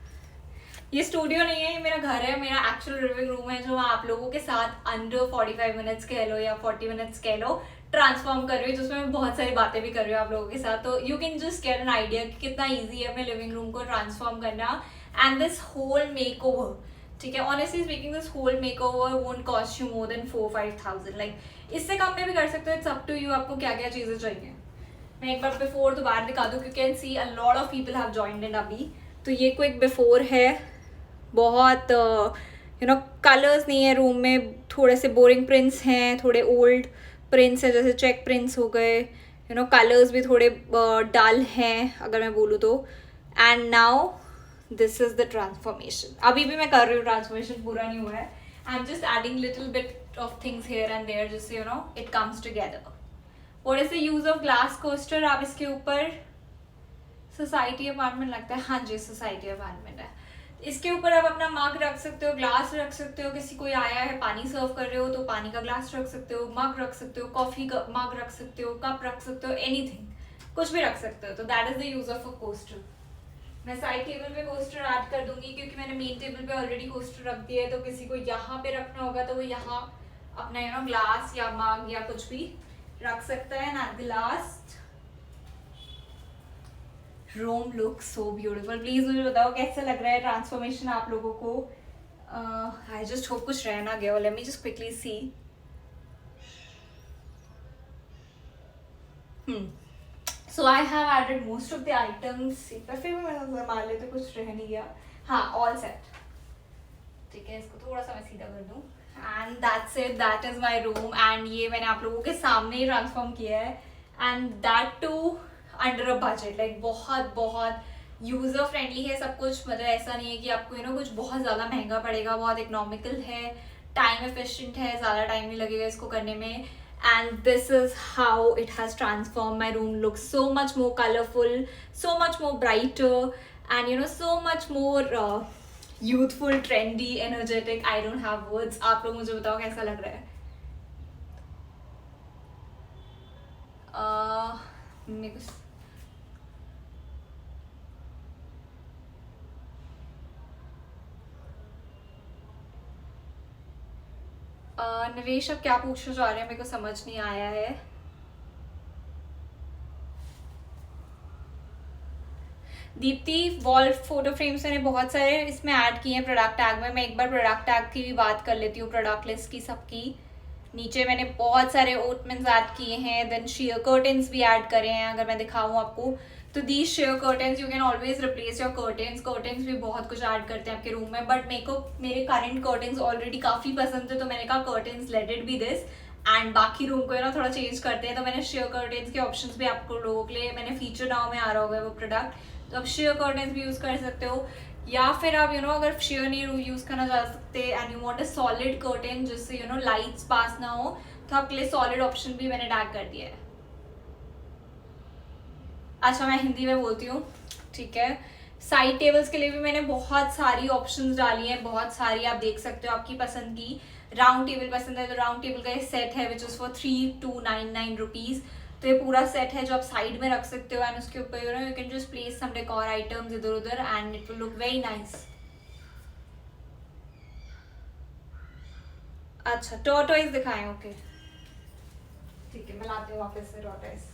ये स्टूडियो नहीं है, ये मेरा घर है, मेरा एक्चुअल लिविंग रूम है जो मैं आप लोगों के साथ अंडर 45 मिनट्स कह लो या 40 मिनट्स कह लो ट्रांसफॉर्म कर रही हूँ, जिसमें मैं बहुत सारी बातें भी कर रही हूँ आप लोगों के साथ। तो you can just get an idea कि कितना ईजी है अपने लिविंग रूम को ट्रांसफॉर्म करना। And this whole makeover, ठीक है, honestly speaking this whole makeover won't cost you more than 4-5,000। Like इससे कम में भी कर सकते हो, इट्स अप टू यू आपको क्या क्या चीज़ें चाहिए। मैं एक बार बिफोर दोबारा दिखा दूँ, you can C a lot of people have joined in अभी। तो ये क्विक बिफोर है, बहुत यू नो कलर्स नहीं है रूम में, थोड़े से बोरिंग प्रिंट्स हैं, थोड़े ओल्ड प्रिंट्स हैं जैसे चेक प्रिंट्स हो गए, यू नो कलर्स भी थोड़े डल हैं अगर मैं बोलूँ तो। And now this is the transformation. अभी भी मैं कर रही हूँ, ट्रांसफॉर्मेशन पूरा नहीं हुआ है। I am just adding little bit of things here and there जिससे you know it comes together. What is the use of glass coaster? आप इसके ऊपर सोसाइटी अपार्टमेंट लगता है, हाँ जी सोसाइटी अपार्टमेंट है, इसके ऊपर आप अपना मग रख सकते हो, ग्लास रख सकते हो, किसी कोई आया है पानी सर्व कर रहे हो तो पानी का ग्लास रख सकते हो, मग रख सकते हो, कॉफी का मग रख सकते हो, कप रख सकते हो, एनीथिंग, कुछ भी रख सकते हो। तो that is the use of a coaster. मैं साइड टेबल पे कोस्टर ऐड कर दूंगी क्योंकि मैंने मेन टेबल पे ऑलरेडी कोस्टर रख दिया है, तो किसी को यहाँ पे रखना होगा तो वो यहाँ अपना ग्लास या मग या कुछ भी रख सकता है। And at the last, room look so beautiful. Please मुझे बताओ कैसा लग रहा है ट्रांसफॉर्मेशन आप लोगों को। आई जस्ट होप कुछ रह ना गया। Let me just quickly see. So I have added most of the items. एक बार फिर मैं मान लेते कुछ रह नहीं गया। हाँ, ऑल सेट। ठीक है, इसको थोड़ा सा मैं सीधा कर दूँ। And that's it, that is my room. And ये मैंने आप लोगों के सामने ही ट्रांसफॉर्म किया है, and that too under a budget. Like बहुत बहुत यूजर फ्रेंडली है सब कुछ। मतलब ऐसा नहीं है कि आपको कुछ बहुत ज़्यादा महंगा पड़ेगा। बहुत इकोनॉमिकल है, टाइम एफिशिएंट है, ज़्यादा टाइम नहीं लगेगा इसको करने में। And this is how it has transform my room. Look so much more colourful, so much more brighter, and so much more youthful, trendy, energetic. I don't have words. आप लोग मुझे बताओ कैसा लग रहा है। मेरे को नरेश अब क्या पूछना चाह रहे हैं, मेरे को समझ नहीं आया है। दीप्ति, वॉल फोटो फ्रेम्स मैंने बहुत सारे इसमें ऐड किए हैं प्रोडक्ट टैग में। मैं एक बार प्रोडक्ट टैग की भी बात कर लेती हूँ, प्रोडक्ट लिस्ट की सबकी। नीचे मैंने बहुत सारे ओटमेंट्स ऐड किए हैं, देन शेयर कर्टेंस भी ऐड करे हैं। अगर मैं दिखाऊँ आपको तो these share curtains, you can always replace your curtains. Curtains भी बहुत कुछ ऐड करते हैं आपके रूम में, बट मेरे करंट कर्टेंस ऑलरेडी काफ़ी पसंद थे, तो मैंने कहा curtains let it be this. And बाकी रूम को थोड़ा चेंज करते हैं, तो मैंने शेयर कर्टेंस के ऑप्शंस भी आपको लोगों के लिए, मैंने फीचर नाउ में आ रहा होगा वो प्रोडक्ट, तो आप शेयर कर्टेंस भी यूज़ कर सकते हो। या फिर आप अगर शेयर नहीं यूज़ करना चाह सकते and you want a solid curtain जिससे लाइट्स पास ना हो, तो आपके लिए सॉलिड ऑप्शन भी मैंने टैग कर दिया है। अच्छा, मैं हिंदी में बोलती हूँ, ठीक है। साइड टेबल्स के लिए भी मैंने बहुत सारी ऑप्शंस डाली हैं, बहुत सारी, आप देख सकते हो आपकी पसंद की। राउंड टेबल पसंद है तो राउंड टेबल का एक सेट है विच इज़ फॉर 3299 रुपीज़। तो ये पूरा सेट है जो आप साइड में रख सकते हो, एंड उसके ऊपर you can just place some decor items इधर उधर and it will look very nice. अच्छा, टॉर्टोइज दिखाएं, ओके ठीक है, मैं लाती हूँ वापस से टॉर्टोइज।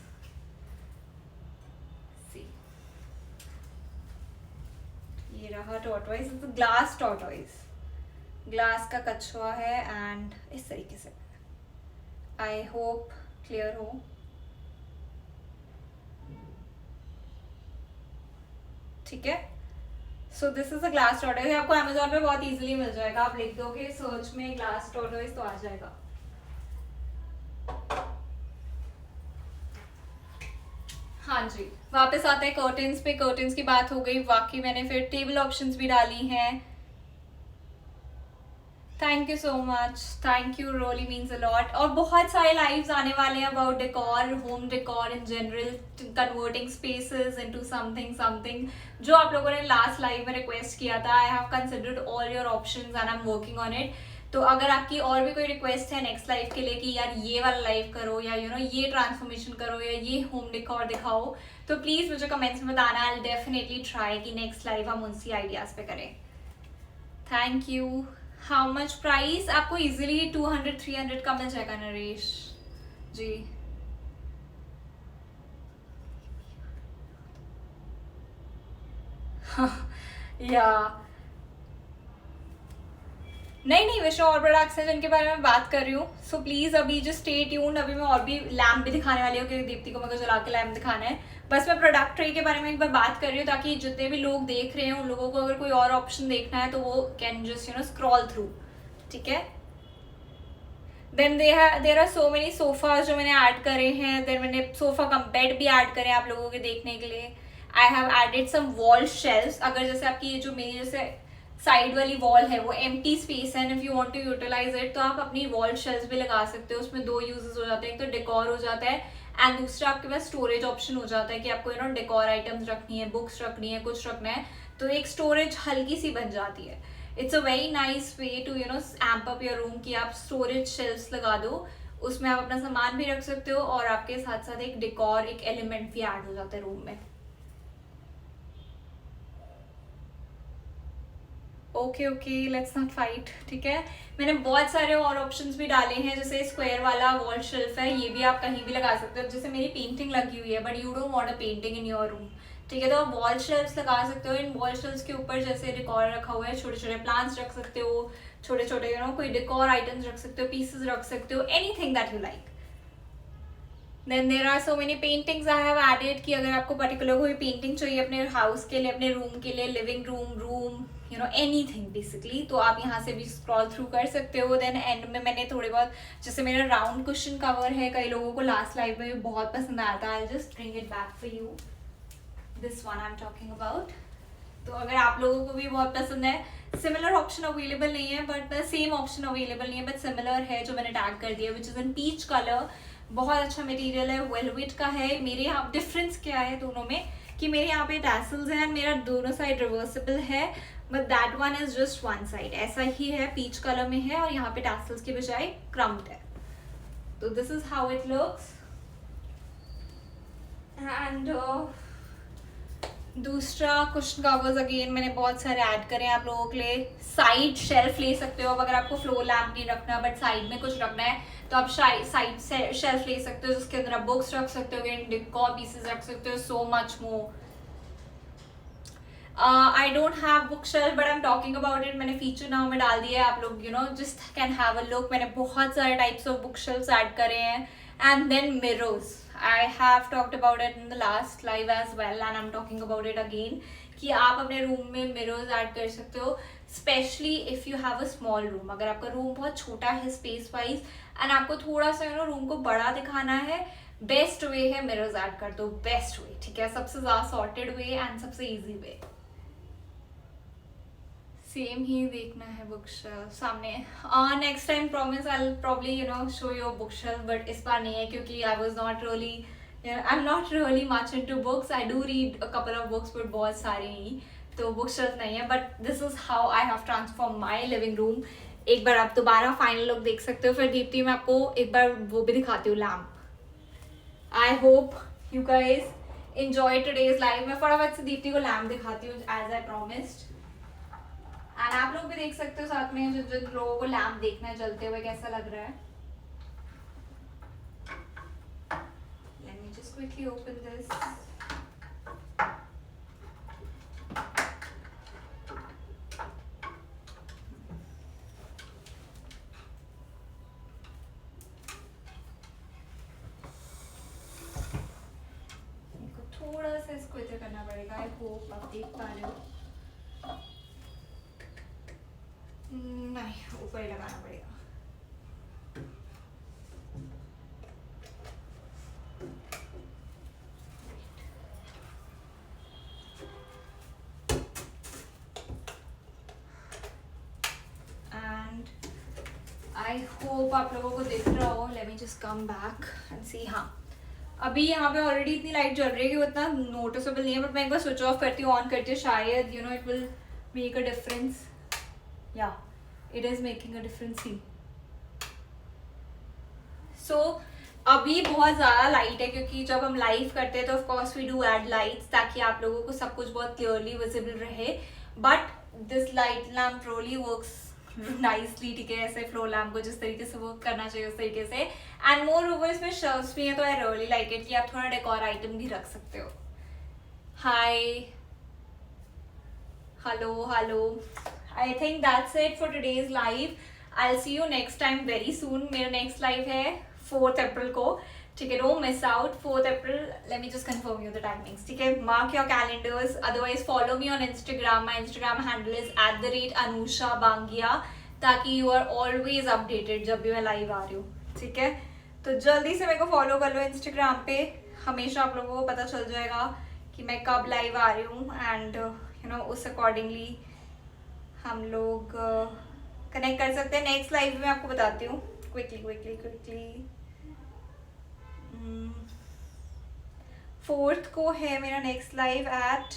ये रहा टॉर्टोइज, ग्लास टॉर्टोइज, ग्लास का कछुआ है एंड इस तरीके से। आई होप क्लियर हो। ठीक है, so this is a glass tortoise. आपको अमेजोन पे बहुत इजीली मिल जाएगा, आप लिख दोगे सर्च में ग्लास टॉर्टोइज तो आ जाएगा। हाँ जी, वापस आते हैं कर्टेन्स पे। कर्टेन्स की बात हो गई, बाकी मैंने फिर टेबल ऑप्शंस भी डाली हैं। Thank you so much, thank you, really means a lot. और बहुत सारे लाइव्स आने वाले हैं about decor, home decor in general, converting spaces into something something, जो आप लोगों ने लास्ट लाइव में रिक्वेस्ट किया था। I have considered all your options and I am working on it. तो अगर आपकी और भी कोई रिक्वेस्ट है नेक्स्ट लाइव के लिए कि यार ये वाला लाइव करो, या ये ट्रांसफॉर्मेशन करो, या ये होम डेकोर दिखाओ, तो प्लीज़ मुझे कमेंट्स में बताना। आई विल डेफिनेटली ट्राई कि नेक्स्ट लाइव हम उनसी आइडियाज़ पे करें। Thank you. How much price? आपको इजीली 200-300 का मिल जाएगा नरेश जी। या नहीं, वैसे और प्रोडक्ट्स हैं जिनके बारे में बात कर रही हूँ। सो प्लीज़ अभी जो स्टे ट्यून्ड, अभी मैं और भी लैम्प भी दिखाने वाली हूँ क्योंकि दीप्ति को मेरे को जला के लैम्प दिखाना है। बस मैं प्रोडक्ट ट्रे के बारे में एक बार बात कर रही हूँ ताकि जितने भी लोग देख रहे हैं उन लोगों को अगर कोई और ऑप्शन देखना है तो वो कैन जस्ट स्क्रॉल थ्रू, ठीक है। Then there are so many sofas जो मैंने ऐड करे हैं। देन मैंने सोफा कम बेड भी ऐड करे हैं आप लोगों के देखने के लिए। I have added some wall shelves. अगर जैसे आपकी ये जो मेरी जैसे साइड वाली वॉल है वो एम्प्टी स्पेस है, if you want to utilise it तो आप अपनी वॉल शेल्व्स भी लगा सकते हो। उसमें दो यूजेस हो जाते हैं, एक तो डेकोर हो जाता है एंड दूसरा आपके पास स्टोरेज ऑप्शन हो जाता है कि आपको डेकोर आइटम्स रखनी है, बुक्स रखनी है, कुछ रखना है तो एक स्टोरेज हल्की सी बन जाती है. It's a very nice way to amp up your room कि आप स्टोरेज शेल्फ्स लगा दो, उसमें आप अपना सामान भी रख सकते हो और आपके साथ साथ एक डेकोर, एक एलिमेंट भी ऐड हो जाता है रूम में. Okay okay, let's not fight. ठीक है, मैंने बहुत सारे और ऑप्शंस भी डाले हैं, जैसे स्क्वायर वाला वॉल शेल्फ है, ये भी आप कहीं भी लगा सकते हो. जैसे मेरी पेंटिंग लगी हुई है, but you don't want a painting in your room. ठीक है, तो आप वॉल शेल्फ्स लगा सकते हो. इन वॉल शेल्फ्स के ऊपर जैसे डेकोर रखा हुआ है, छोटे छोटे प्लांट्स रख सकते हो, छोटे छोटे कोई डेकोर आइटम्स रख सकते हो, पीसेस रख सकते हो, anything that you like. Then there are so many paintings I have added कि अगर आपको पर्टिकुलर कोई पेंटिंग चाहिए अपने हाउस के लिए, अपने रूम के लिए, लिविंग रूम एनीथिंग बेसिकली, तो आप यहाँ से भी स्क्रॉल थ्रू कर सकते हो. देन एंड में मैंने थोड़े बहुत, जैसे मेरा राउंड कुशन कवर है, कई लोगों को लास्ट लाइव में भी बहुत पसंद आया था. I just bring it back for you, this one I am talking about. तो अगर आप लोगों को भी बहुत पसंद है, सिमिलर ऑप्शन अवेलेबल नहीं है, बट सेम ऑप्शन अवेलेबल नहीं है, बट सिमिलर है जो मैंने टैग कर दिया, which is in peach colour. बहुत अच्छा मटेरियल है, वेलवेट का है. मेरे यहाँ डिफरेंस क्या है दोनों में कि मेरे यहाँ पे टैसल्स हैं, मेरा दोनों साइड रिवर्सिबल है, but that one is just one side. ऐसा ही है, पीच कलर में है और यहाँ पे टैसल्स के बजाय क्रम्प्ड है. तो this is how it looks. And दूसरा कुशन कवर्स अगेन मैंने बहुत सारे ऐड करे हैं आप लोगों के लिए. साइड शेल्फ ले सकते हो अगर आपको फ्लोर लैम्प नहीं रखना बट साइड में कुछ रखना है, तो आप साइड शेल्फ ले सकते हो, जिसके अंदर आप बुक्स रख सकते हो, डेकोर पीसेस रख सकते हो, so much more. I don't have bookshelf but I am talking about it. मैंने फीचर नाउ में डाल दिया है, आप लोग just can have a look. मैंने बहुत सारे types of bookshelves add करे हैं. And then mirrors, I have talked about it in the last live as well and I'm talking about it again कि आप अपने रूम में mirrors add कर सकते हो, specially if you have a small room. अगर आपका रूम बहुत छोटा है स्पेस वाइज एंड आपको थोड़ा सा रूम को बड़ा दिखाना है, बेस्ट वे है मिरर्स ऐड कर दो. बेस्ट वे, ठीक है, सबसे ज्यादा सॉर्टेड वे एंड सबसे इजी वे. सेम ही देखना है बुक शेल्फ सामने. Next time promise I will probably show your book shelf, but इस बार नहीं है क्योंकि I was not really, I am not really much into books. I do read a couple of books but बहुत सारी नहीं, तो book shelf नहीं है. But this is how I have transform my living room. एक बार आप दोबारा final look देख सकते हो. फिर दीप्ति मैं आपको एक बार वो भी दिखाती हूँ, lamp. I hope you guys enjoy today's live. मैं फटाफट से दीप्ति को लैम्प दिखाती हूँ एज आई प्रॉमिस्ड. एंड आप लोग भी देख सकते हो साथ में, जिन लोगों को लैम्प देखना है जलते हुए कैसा लग रहा है. Late me just quickly open this. थोड़ा सा इसको इधर करना पड़ेगा. आई होप आप देख पा रहे हो. नहीं, ऊपर ही लगाना पड़ेगा. एंड आई होप आप लोगों को दिख रहा हो. Let me just come back and see. हाँ, अभी यहाँ पे ऑलरेडी इतनी लाइट जल रही है कि वो इतना नोटिसेबल नहीं है, बट मैं एक बार स्विच ऑफ करती हूँ, ऑन करती हूँ, शायद it will make a difference. या it is making a difference ही. सो अभी बहुत ज़्यादा लाइट है क्योंकि जब हम लाइव करते हैं तो of course we do add lights ताकि आप लोगों को सब कुछ बहुत क्लियरली विजिबल रहे. But this light lamp really works nicely. ठीक है, ऐसे फ्लोर लैम्प को जिस तरीके से वर्क करना चाहिए उस तरीके से. एंड मोर ओवर इसमें शेल्फ्स भी हैं, तो आई रियली लाइक इट कि आप थोड़ा डेकोर आइटम भी रख सकते हो. Hi, hello. I think that's it for today's live. I see you next time very soon. मेरा नेक्स्ट लाइव है 4th अप्रैल को. ठीक है, don't miss out. 4th April. Let me just confirm you the timings. ठीक है, mark your calendars. Otherwise follow me on Instagram. My Instagram handle is @Anusha Bangia, ताकि you are always updated जब भी मैं live आ रही हूँ. ठीक है, तो जल्दी से मेरे को फॉलो कर लो इंस्टाग्राम पे. हमेशा आप लोगों को पता चल जाएगा कि मैं कब लाइव आ रही हूँ एंड उस अकॉर्डिंगली हम लोग कनेक्ट कर सकते हैं. नेक्स्ट लाइव में आपको बताती हूँ क्विकली. 4th को है मेरा next live at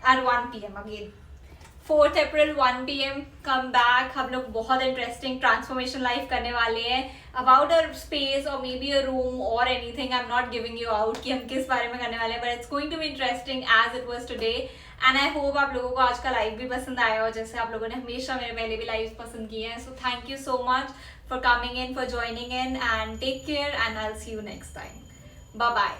at 1 PM again. 4th April 1 PM come back. हम लोग बहुत इंटरेस्टिंग ट्रांसफॉर्मेशन लाइव करने वाले हैं अबाउट अ स्पेस और मे बी अ रूम और anything. I am not giving you out कि हम किस बारे में करने वाले हैं, but it's going to be interesting as it was today. And I hope आप लोगों को आज का लाइव भी पसंद आया हो, जैसे आप लोगों ने हमेशा मेरे पहले भी लाइव पसंद किए हैं। So thank you so much for coming in, for joining in, and take care and I will see you next time. Bye bye.